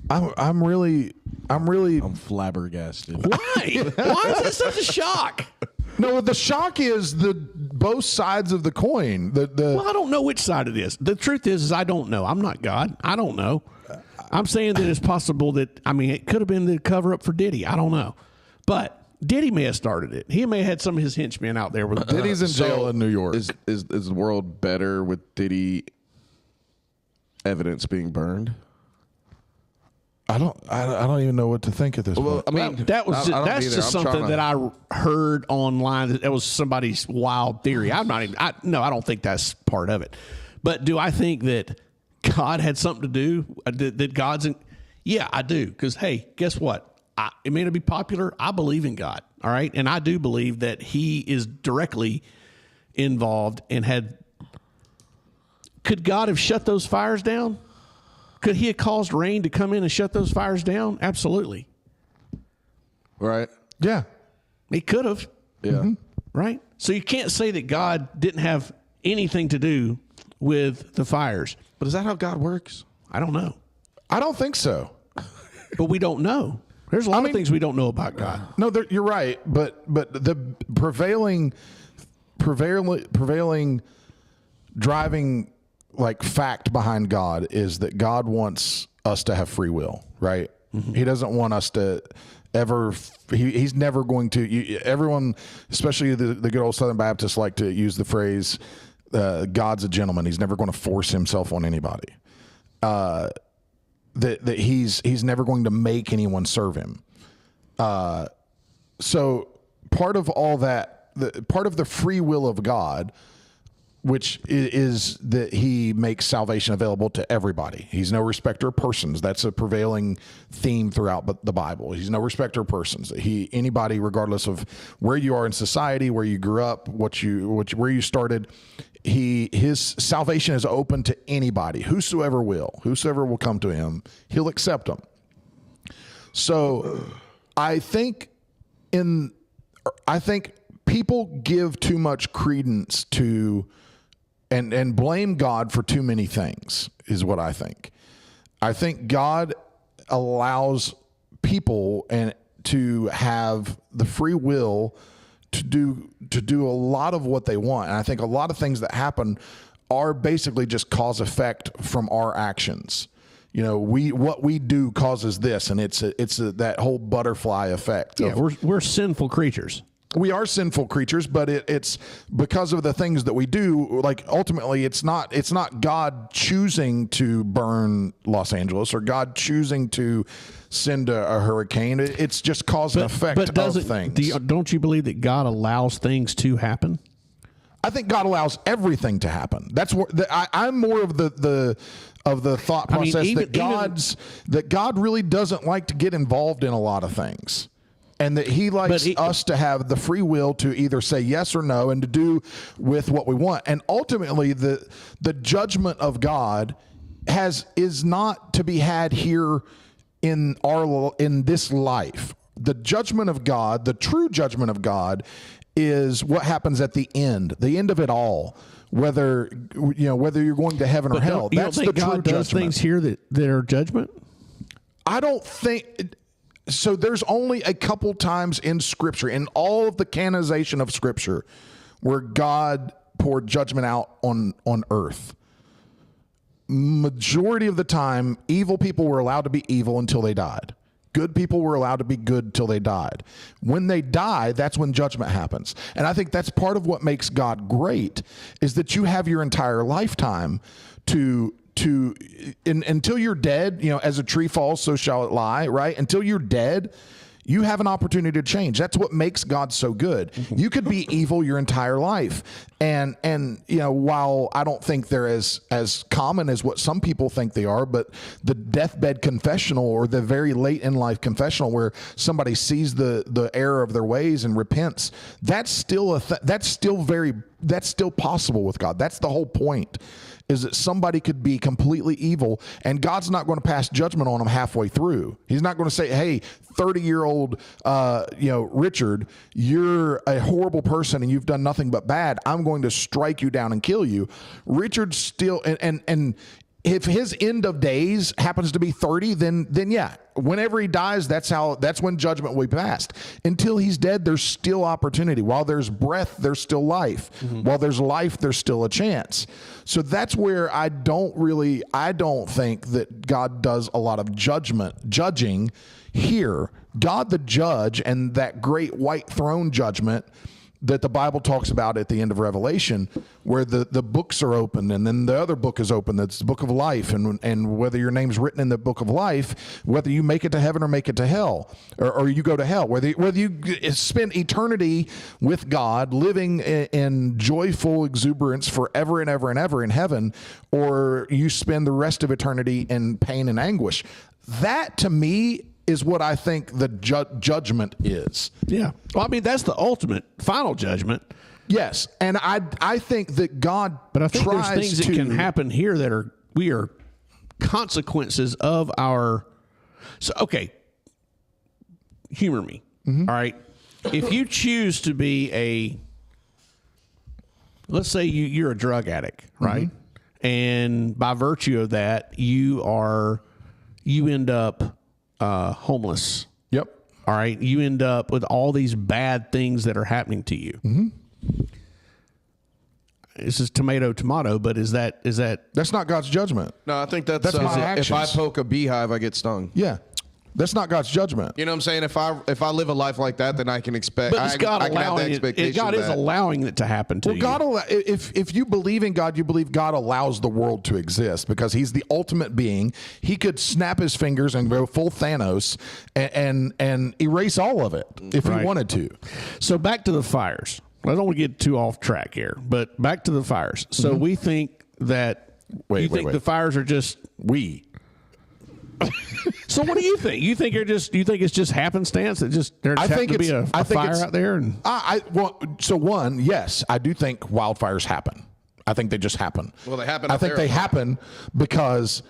I'm really I'm flabbergasted. Why? Why is this such a shock? No, the shock is both sides of the coin. Well, I don't know which side it is. The truth is I don't know. I'm not God. I don't know. I'm saying that it's possible that, it could have been the cover up for Diddy. I don't know. But Diddy may have started it. He may have had some of his henchmen out there. With Diddy's in jail in New York. Is the world better with Diddy evidence being burned? I don't even know what to think at this point. I mean, that's just something that I heard online. That was somebody's wild theory. I don't think that's part of it. But do I think that God had something to do? That God's in? Yeah, I do. Because hey, guess what? It may not be popular. I believe in God. All right, and I do believe that He is directly involved and had. Could God have shut those fires down? Could He have caused rain to come in and shut those fires down? Absolutely. Right. Yeah. He could have. Yeah. Mm-hmm. Right? So you can't say that God didn't have anything to do with the fires. But is that how God works? I don't know. I don't think so. But we don't know. There's a lot of things we don't know about God. No, you're right. But the prevailing driving fact behind God is that God wants us to have free will, right? Mm-hmm. He doesn't want us to ever. He's never going to. Everyone, especially the good old Southern Baptists, like to use the phrase, "God's a gentleman." He's never going to force himself on anybody. That he's never going to make anyone serve him. So part of all that, part of the free will of God, which is that He makes salvation available to everybody. He's no respecter of persons. That's a prevailing theme throughout the Bible. He's no respecter of persons. Anybody, regardless of where you are in society, where you grew up, where you started, His salvation is open to anybody, whosoever will come to Him, He'll accept them. So I think people give too much credence to and blame God for too many things is what I think. I think God allows people to have the free will to do a lot of what they want. And I think a lot of things that happen are basically just cause effect from our actions. What we do causes this, and it's that whole butterfly effect. Yeah, we're sinful creatures. We are sinful creatures, but it's because of the things that we do. Ultimately, it's not God choosing to burn Los Angeles or God choosing to send a hurricane. It's just cause and effect of things. Don't you believe that God allows things to happen? I think God allows everything to happen. That's what I'm more of the thought process that God really doesn't like to get involved in a lot of things. And that He likes us to have the free will to either say yes or no and to do with what we want. And ultimately, the judgment of God is not to be had here in this life. The judgment of God, the true judgment of God, is what happens at the end of it all. Whether you're going to heaven or hell, that's the true God does judgment. Things here that are judgment. I don't think. So there's only a couple times in Scripture, in all of the canonization of Scripture, where God poured judgment out on earth. Majority of the time, evil people were allowed to be evil until they died. Good people were allowed to be good till they died. When they die, that's when judgment happens. And I think that's part of what makes God great, is that you have your entire lifetime until you're dead, as a tree falls, so shall it lie, right? Until you're dead, You have an opportunity to change. That's what makes God so good. You could be evil your entire life. And you know, while I don't think they're as common as what some people think they are, but the deathbed confessional or the very late in life confessional where somebody sees the error of their ways and repents, that's still that's still possible with God. That's the whole point. Is that somebody could be completely evil and God's not going to pass judgment on them halfway through. He's not going to say, hey, 30-year-old, Richard, you're a horrible person and you've done nothing but bad. I'm going to strike you down and kill you. Richard still, and if his end of days happens to be 30, then yeah, whenever he dies, that's when judgment will be passed. Until he's dead, there's still opportunity. While there's breath, there's still life. While there's life, there's still a chance. So that's where I don't think that God does a lot of judging here. God the judge and that great white throne judgment that the Bible talks about at the end of Revelation, where the books are open and then the other book is open, that's the book of life, and whether your name's written in the book of life, whether you make it to heaven or make it to hell, or you go to hell, whether you spend eternity with God living in joyful exuberance forever and ever and ever in heaven, or you spend the rest of eternity in pain and anguish. That to me is what I think the judgment is. Yeah. Well, I mean, that's the ultimate final judgment. Yes. And I think that God But I think tries there's things that can happen here that are consequences of our. So, okay. Humor me. All right. If you choose to be let's say you're a drug addict, right? And by virtue of that, you end up homeless. Yep. All right. You end up with all these bad things that are happening to you. This is tomato, but is that? That's not God's judgment. No, I think that's my if actions. I poke a beehive, I get stung. Yeah. That's not God's judgment. You know what I'm saying? If I live a life like that, then I can expect. But it's God I can have the allowing expectation God is that- allowing it to happen to you. God, if you believe in God, you believe God allows the world to exist because He's the ultimate being. He could snap His fingers and go full Thanos and erase all of it if He wanted to. So back to the fires. I don't want to get too off track here, but back to the fires. So we think that Wait. the fires are just So what do you think? You think it's just happenstance that just there just happened to be a fire out there? And yes, I do think wildfires happen. I think they just happen. Well, they happen. I think they happen because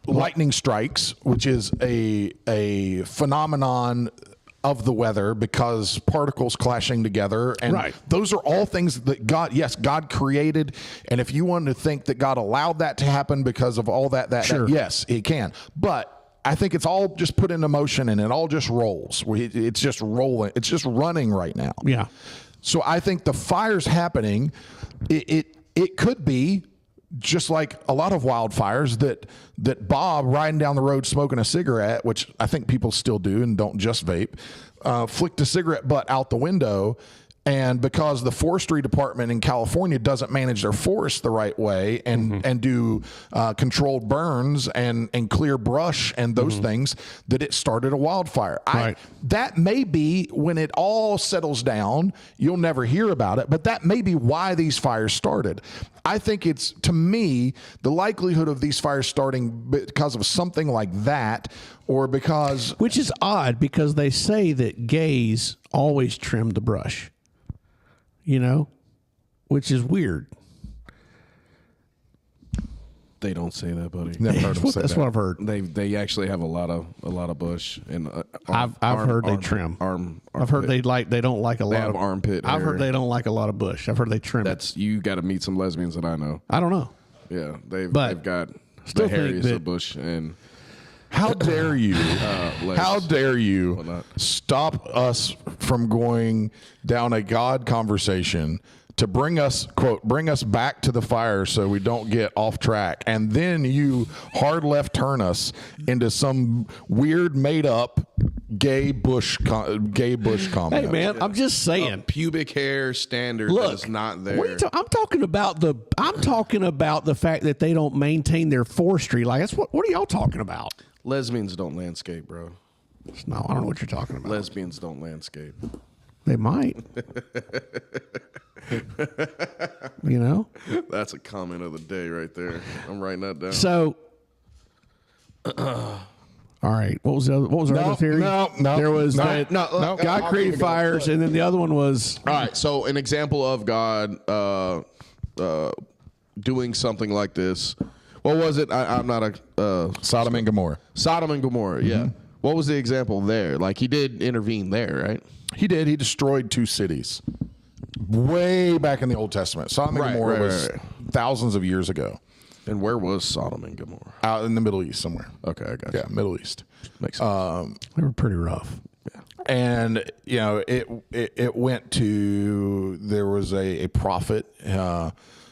lightning strikes, which is a phenomenon of the weather because particles clashing together, and those are all things that God created. And if you want to think that God allowed that to happen because of all that yes, He can. But I think it's all just put into motion and it all just rolls. It's just rolling. It's just running right now. Yeah. So I think the fires happening, it could be just like a lot of wildfires that Bob riding down the road smoking a cigarette, which I think people still do and don't just vape, flicked a cigarette butt out the window. And because the forestry department in California doesn't manage their forest the right way and do controlled burns and clear brush and those things, that it started a wildfire. That may be when it all settles down, you'll never hear about it, but that may be why these fires started. I think it's, to me, the likelihood of these fires starting because of something like that, or because... Which is odd because they say that gays always trim the brush. You know, which is weird. They don't say that, buddy. Never heard them say That's that. what I've heard. They actually have a lot of bush and I've heard they trim. I've heard they don't like a lot have of armpit I've hair. heard they don't like a lot of bush. I've heard they trim it. You got to meet some lesbians that I know. I don't know. Yeah, they've got still the think hairiest that- of bush and. How dare you? legs. How dare you Whatnot. stop us from going down a God conversation to bring us back to the fire so we don't get off track, and then you hard left turn us into some weird made up gay bush comment. Hey man, I'm just saying. Pubic hair standard Look, that is not there. what are you I'm talking about the fact that they don't maintain their forestry. Like that's what are y'all talking about? Lesbians don't landscape, bro. No, I don't know what you're talking about. Lesbians don't landscape. They might. You know? That's a comment of the day right there. I'm writing that down. So, all right. What was our other theory? No. There was No. God created fires, and then the other one was All right, so an example of God doing something like this. What was it? I'm not a Sodom and Gomorrah. Sodom and Gomorrah. Yeah. What was the example there? Like he did intervene there, right? He did. He destroyed 2 cities way back in the Old Testament. Sodom and Gomorrah was thousands of years ago. And where was Sodom and Gomorrah? Out in the Middle East somewhere. Okay, I got you. Yeah, Middle East. Makes sense. they were pretty rough. And you know, it went to, there was a prophet.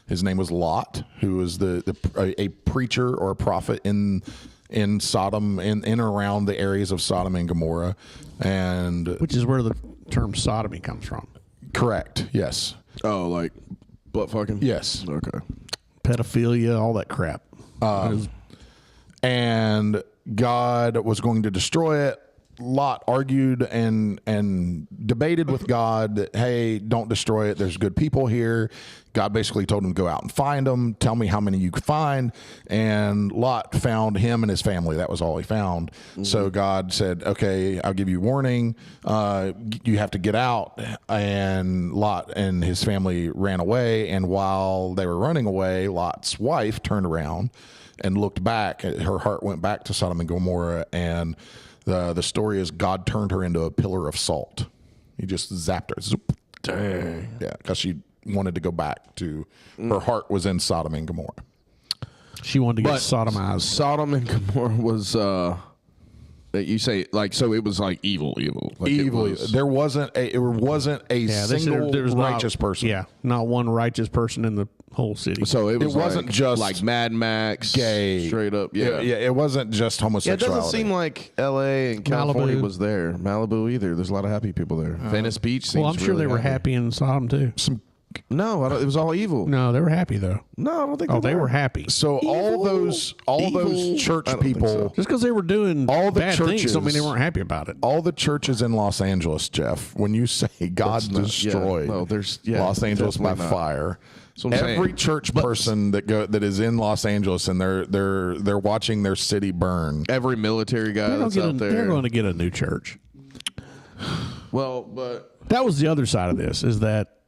His name was Lot, who was a preacher or a prophet in Sodom, in and around the areas of Sodom and Gomorrah, and Which is where the term sodomy comes from. correct. Yes. Oh, like butt fucking? Yes. Okay. Pedophilia, all that crap. And God was going to destroy it. Lot argued and debated with God that, hey, don't destroy it. There's good people here. God basically told him to go out and find them. Tell me how many you could find. And Lot found him and his family. That was all he found. Mm-hmm. So God said, okay, I'll give you warning. You have to get out. And Lot and his family ran away. And while they were running away, Lot's wife turned around and looked back. Her heart went back to Sodom and Gomorrah, and the story is God turned her into a pillar of salt. He just zapped her. Zoop. Dang. Yeah, because she wanted to go back to, her heart was in Sodom and Gomorrah. She wanted to get But sodomized. Sodom and Gomorrah was you say like, so it was like evil. Like Evil. It was, There wasn't a single there was righteous person. Yeah, not one righteous person in the whole city. so it was wasn't like, just like Mad Max, gay. straight up. Yeah. It wasn't just Yeah, it homosexuality. doesn't seem like L.A. and California Malibu. was there. Malibu either. There's a lot of happy people there. Venice Beach seems Well, I'm sure really they were happy in Sodom too. No, it was all evil. No, they were happy though. No, I don't think Oh, they were happy. So all those church I don't think people, so. Just because they were doing All the bad things, churches- don't mean they weren't happy about it. all the churches in Los Angeles, Jeff, when you say God not- destroyed yeah, no, there's- yeah, Los Angeles by definitely not. fire, That's what I'm every saying. church person that is in Los Angeles and they're watching their city burn. Every military guy that's out there. They're going to get a new church. Well, but That was the other side of this. Is that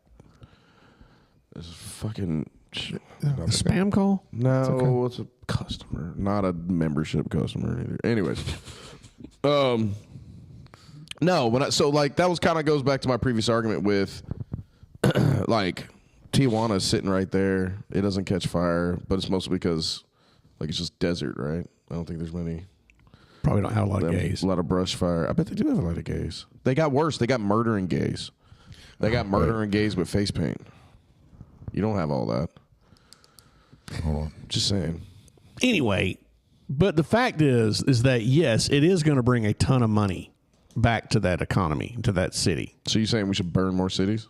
it's fucking shit. a spam call? No, it's a customer, not a membership customer either. Anyways, no, so like that was kind of goes back to my previous argument with like Tijuana's sitting right there. It doesn't catch fire, but it's mostly because like it's just desert, right? I don't think there's many. Probably don't have a lot of gays. A lot of brush fire. I bet they do have a lot of gays. They got worse. They got murdering gays. They got murdering gays with face paint. You don't have all that. Hold on. Just saying. Anyway, but the fact is that yes, it is going to bring a ton of money back to that economy, to that city. So you saying we should burn more cities?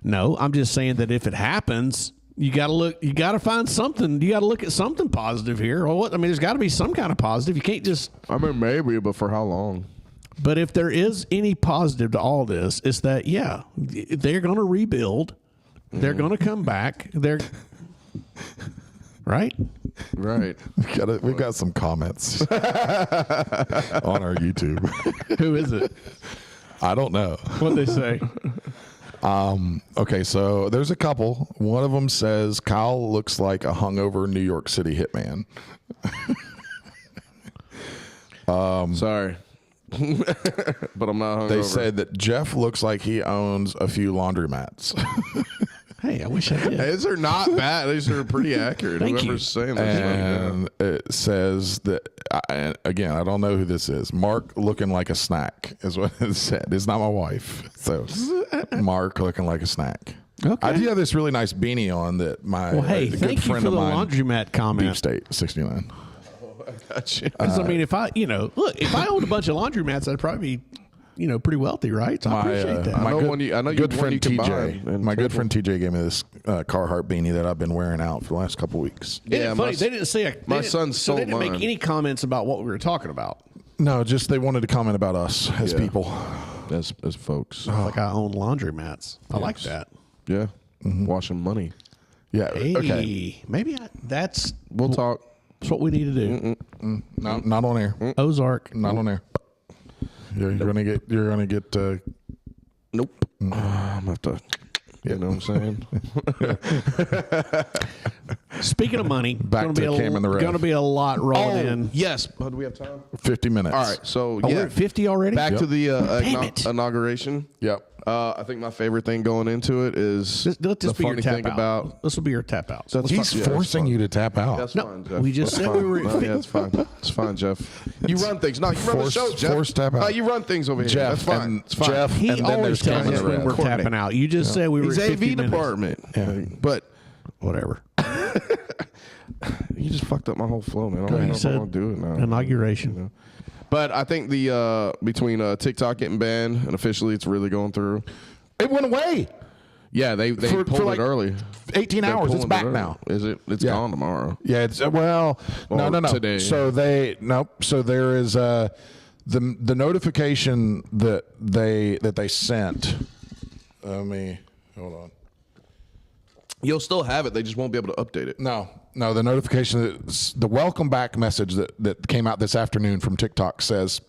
No, I'm just saying that if it happens, you got to look. You got to find something. You got to look at something positive here. Or what? I mean, there's got to be some kind of positive. You can't just. I mean, maybe, but for how long? But if there is any positive to all this, it's that yeah, they're going to rebuild. They're going to come back. They're right. Right. We've got some comments on our YouTube. Who is it? I don't know. What they say? Okay, so there's a couple. One of them says Kyle looks like a hungover New York City hitman. Sorry. But I'm not hungover. They said that Jeff looks like he owns a few laundromats. Hey, I wish I did. These are not bad. These are pretty accurate. Thank Whoever's you. saying that. And it says that, and again, I don't know who this is. Mark looking like a snack is what it said. It's not my wife. So Mark looking like a snack. Okay. I do have this really nice beanie on that my Well, hey, good thank you friend for of the mine, laundromat Deep comment. State 69. Gotcha. 'Cause, I mean, if I, look, if I owned a bunch of laundromats, I'd probably be, pretty wealthy, right? So I appreciate that. I know one you- I know good one friend you can buy TJ. and My good triple. friend TJ gave me this Carhartt beanie that I've been wearing out for the last couple weeks. Isn't it Yeah, funny? my- They didn't say my son so they sold didn't mine. make any comments about what we were talking about. No, just they wanted to comment about us as people. as folks. Like I own laundromats. I like that. Yeah, washing money. Yeah. Hey, Okay. maybe that's We'll talk. what we need to do. No, not on air. Ozark. Not on air. You're gonna get. Nope. I'm gonna have to. You know what I'm saying? Speaking of money, Back to Cam and the Rev. going to be a lot rolling in. Yes. Do we have time? 50 minutes. All right. So Oh, yeah, we're at 50 already? back to the Damn it. inauguration. Yep. I think my favorite thing going into it is Let this the be your funny tap thing out. about. This will be your tap out. He's forcing you to tap out. That's No, fine, Jeff. we just That's said fine. we were- No, yeah, it's fine. It's fine, Jeff. You run things. No, you run the Force- show, Jeff. force tap out. You run things over here. Jeff That's fine. and It's fine. Jeff, He and then always there's tells Cam and us the when Rev. we're tapping out. You just said we were He's at 50 AV minutes. department. Yeah. But Whatever. you just fucked up my whole flow, man. I don't He know if I said want to do it now. inauguration. But I think the between TikTok getting banned and officially it's really going through. It went away. Yeah, they For pulled like it early. 18 They're hours. It's pulling it back early. now. Is it? It's Yeah. gone tomorrow. Yeah, it's no. Today. So So there is the notification that they sent. Let me hold on. You'll still have it. They just won't be able to update it. No, the notification, the welcome back message that came out this afternoon from TikTok says,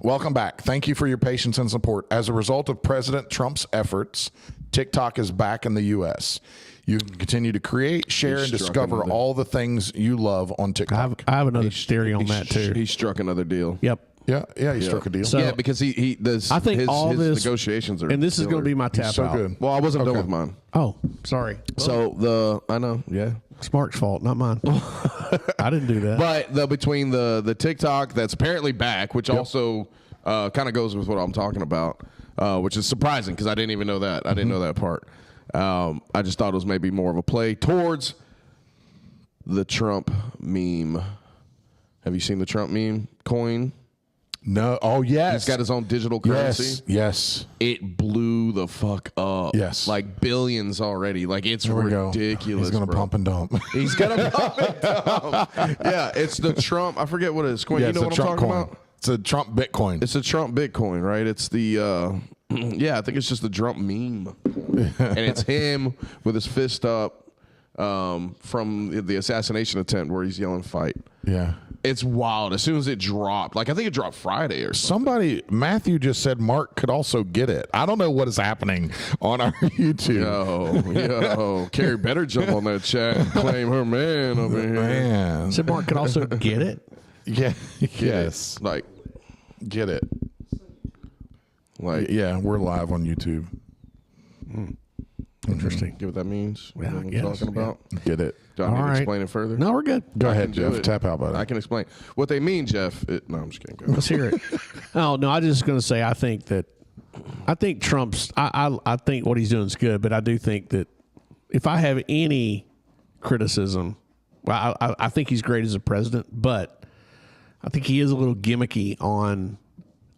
"Welcome back. Thank you for your patience and support. As a result of President Trump's efforts, TikTok is back in the U.S. You can continue to create, share, and struck discover another- all the things you love on TikTok." I have another theory on that too. He struck another deal. Yep. Yeah, he struck a deal. So- Yeah, because he does. I think his, all his this negotiations are. and this is going to be my tap so out. good. Well, I wasn't done Okay. with mine. Oh, sorry. So I know, yeah. It's Mark's fault, not mine. I didn't do that. But between the TikTok that's apparently back, which also kind of goes with what I'm talking about, which is surprising because I didn't even know that. I didn't know that part. I just thought it was maybe more of a play towards the Trump meme. Have you seen the Trump meme coin? No. Oh, yes. He's got his own digital currency. Yes. It blew the fuck up. Yes. Like billions already. Like it's There we go. ridiculous. He's going to bro. pump and dump. He's gonna pump and dump. Yeah, it's the Trump. I forget what it is. Quinn, Yeah, you it's know a what Trump I'm talking coin. about? It's a Trump Bitcoin. It's a Trump Bitcoin, right? It's the yeah, I think it's just the Trump meme, and it's him with his fist up from the assassination attempt where he's yelling "fight." Yeah. It's wild. As soon as it dropped, like I think it dropped Friday or something. Matthew just said Mark could also get it. I don't know what is happening on our YouTube. Yo, Carrie better jump on that chat and claim her man over here. Man. Said Mark could also get it. Yeah. Get Yes. it. Like, Get it. like, Yeah, we're live on YouTube. Interesting. get what that means? Yeah, You know I what guess, I'm talking about? Get it. Do I All need to right. explain it further? No, we're good. Go I ahead, can do Jeff. it. Tap out, buddy. I can explain what they mean, Jeff. No, I'm just kidding. Go. Let's hear it. Oh no, I just going to say I think Trump's. I think what he's doing is good, but I do think that if I have any criticism, well, I think he's great as a president, but I think he is a little gimmicky on.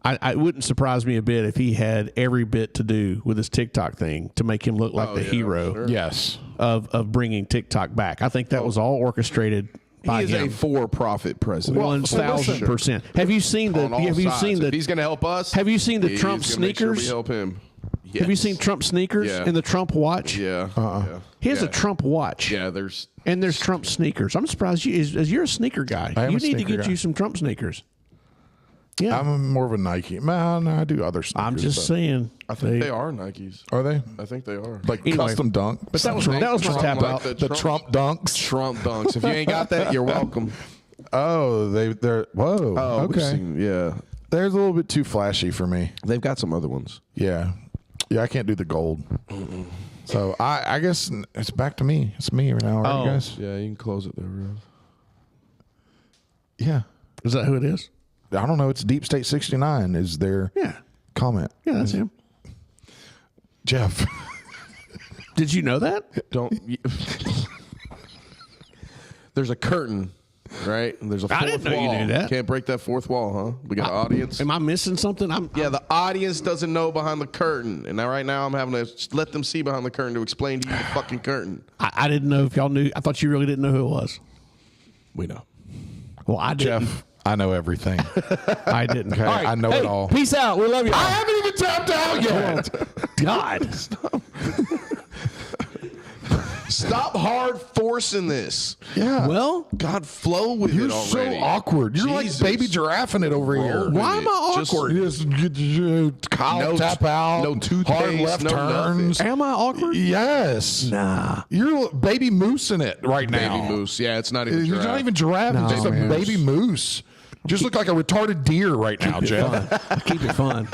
It wouldn't surprise me a bit if he had every bit to do with his TikTok thing to make him look like the hero sure. Yes. of bringing TikTok back. I think that was all orchestrated by He is him. a for-profit president. 1,000%. Have you seen the? On all Have you sides. seen If the? he's going to help us. Have you seen the he's Trump gonna make sure sneakers? we help him. Have you Yes. seen Trump sneakers Yeah. and the Trump watch? Yeah. Yeah. He has Yeah. a Trump watch. Yeah, there's. And there's Trump sneakers. I'm surprised as you're a sneaker guy. I am You a need to sneaker get guy. you some Trump sneakers. Yeah. I'm more of a Nike. Man, I do other sneakers. I'm just saying. I think they are Nikes. Are they? I think they are. Like Anyway. custom dunk? But that was my Trump, tap like out. the The Trump dunks? Trump dunks. If you ain't got that, you're welcome. Oh, they're whoa. Oh, we've okay. seen- yeah. There's a little bit too flashy for me. They've got some other ones. Yeah. Yeah, I can't do the gold. So I guess it's back to me. It's me right now, right, Oh. you guys? Yeah, you can close it there, Rev. Yeah. Is that who it is? I don't know. It's Deep State 69 is their Yeah. comment. Yeah, that's him. Jeff. Did you know that? Don't. There's a curtain, right? And there's a fourth I didn't know you wall. knew that. Can't break that fourth wall, huh? We got an audience. Am I missing something? Yeah, the audience doesn't know behind the curtain, and now right now I'm having to let them see behind the curtain to explain to you the fucking curtain. I didn't know if y'all knew. I thought you really didn't know who it was. We know. Well, I didn't. I know everything. I didn't. Okay, I know it all. Peace out. We love you. I haven't even tapped out yet. God. Stop hard forcing this. Yeah. Well, God, flow with You're it so already. awkward. You're Jesus. like baby giraffing it over here. Roll why with am I it. Just- awkward? Just Kyle No tap t- out. no toothpaste, hard left no turns. am I awkward? Yes. Nah. You're baby moose in it right now. Baby moose. Yeah, it's not even You're giraffe. not even giraffe. No, You're just a man. baby moose. Just look like a retarded deer right now, Jeff. Keep it fun.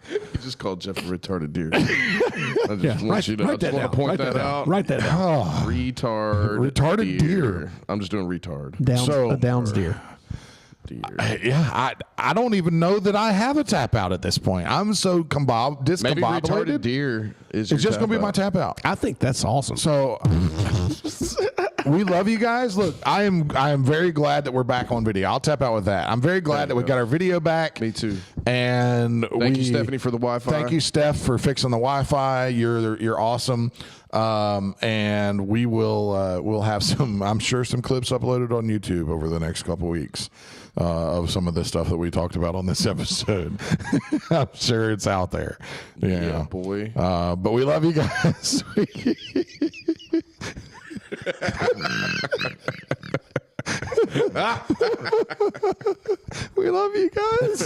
You just called Jeff a retarded deer. I just want you to, I write just that want down. to point Write that down. out. Write that down. Retarded deer. I'm just doing retard. A Downs deer. Deer. Yeah, I don't even know that I have a tap out at this point. I'm so Maybe retarded discombobulated. deer is. It's just going to be my tap out. I think that's awesome. So we love you guys. Look, I am very glad that we're back on video. I'll tap out with that. I'm very glad that we got our video back. Me too. And Thank you, Stephanie, for the Wi-Fi. Thank you, Steph, for fixing the Wi-Fi. You're awesome. And we will we'll have some, I'm sure, some clips uploaded on YouTube over the next couple weeks of some of the stuff that we talked about on this episode. I'm sure it's out there. Yeah, boy. But we love you guys. We love you guys.